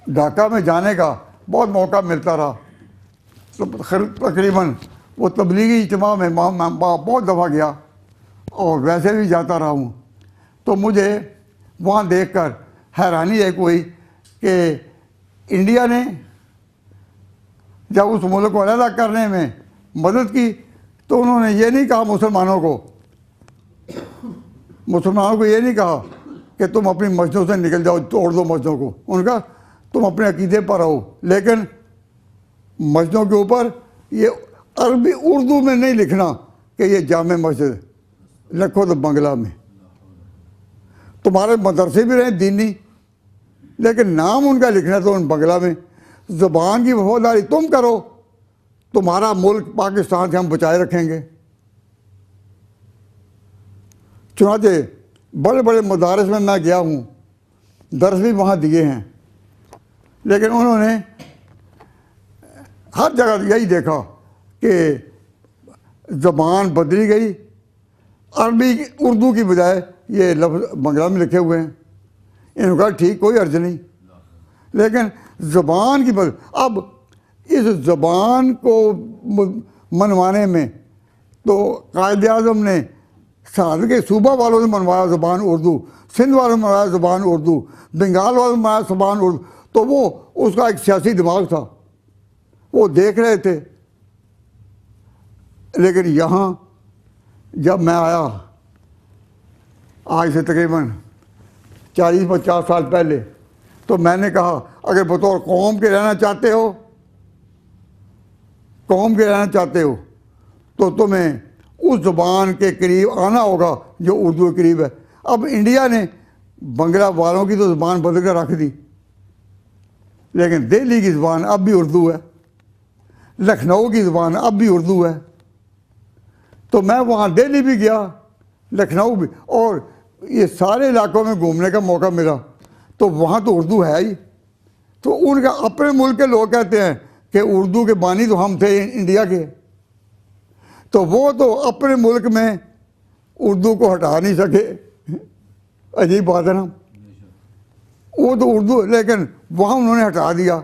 ڈھاکہ میں جانے کا بہت موقع ملتا رہا، تقریباً وہ تبلیغی اجتماع میں بہت دفعہ گیا اور ویسے بھی جاتا رہا ہوں۔ تو مجھے وہاں دیکھ کر حیرانی ایک ہوئی کہ انڈیا نے جب اس ملک کو علیحدہ کرنے میں مدد کی تو انہوں نے یہ نہیں کہا مسلمانوں کو یہ نہیں کہا کہ تم اپنی مسجدوں سے نکل جاؤ، توڑ دو مسجدوں کو، ان کا تم اپنے عقیدے پر رہو، لیکن مسجدوں کے اوپر یہ عربی اردو میں نہیں لکھنا کہ یہ جامع مسجد ہے، لکھو تو بنگلہ میں۔ تمہارے مدرسے بھی رہیں دینی، لیکن نام ان کا لکھنا تو ان بنگلہ میں۔ زبان کی وفاداری تم کرو، تمہارا ملک پاکستان سے ہم بچائے رکھیں گے۔ چنانچہ بڑے بڑے مدارس میں گیا ہوں، درس بھی وہاں دیے ہیں، لیکن انہوں نے ہر جگہ یہی دیکھا کہ زبان بدلی گئی، عربی اردو کی بجائے یہ لفظ بنگلہ میں لکھے ہوئے ہیں۔ انہوں نے کہا ٹھیک، کوئی عرض نہیں، لیکن زبان کی اب اس زبان کو منوانے میں تو قائد اعظم نے کے صوبہ والوں سے منوایا زبان اردو، سندھ والوں نے منوایا زبان اردو، بنگال والوں نے منوایا زبان اردو، تو وہ اس کا ایک سیاسی دماغ تھا، وہ دیکھ رہے تھے۔ لیکن یہاں جب میں آیا آج سے تقریباً 40-50 سال پہلے، تو میں نے کہا اگر بطور قوم کے رہنا چاہتے ہو تو تمہیں اس زبان کے قریب آنا ہوگا جو اردو کے قریب ہے۔ اب انڈیا نے بنگلہ والوں کی تو زبان بدل کر رکھ دی، لیکن دہلی کی زبان اب بھی اردو ہے، لکھنؤ کی زبان اب بھی اردو ہے۔ تو میں وہاں دہلی بھی گیا، لکھنؤ بھی، اور یہ سارے علاقوں میں گھومنے کا موقع ملا، تو وہاں تو اردو ہے ہی۔ تو ان کا اپنے ملک کے لوگ کہتے ہیں کہ اردو کے بانی تو ہم تھے انڈیا کے، تو وہ تو اپنے ملک میں اردو کو ہٹا نہیں سکے۔ عجیب بات ہے نا، وہ تو اردو، لیکن وہاں انہوں نے ہٹا دیا۔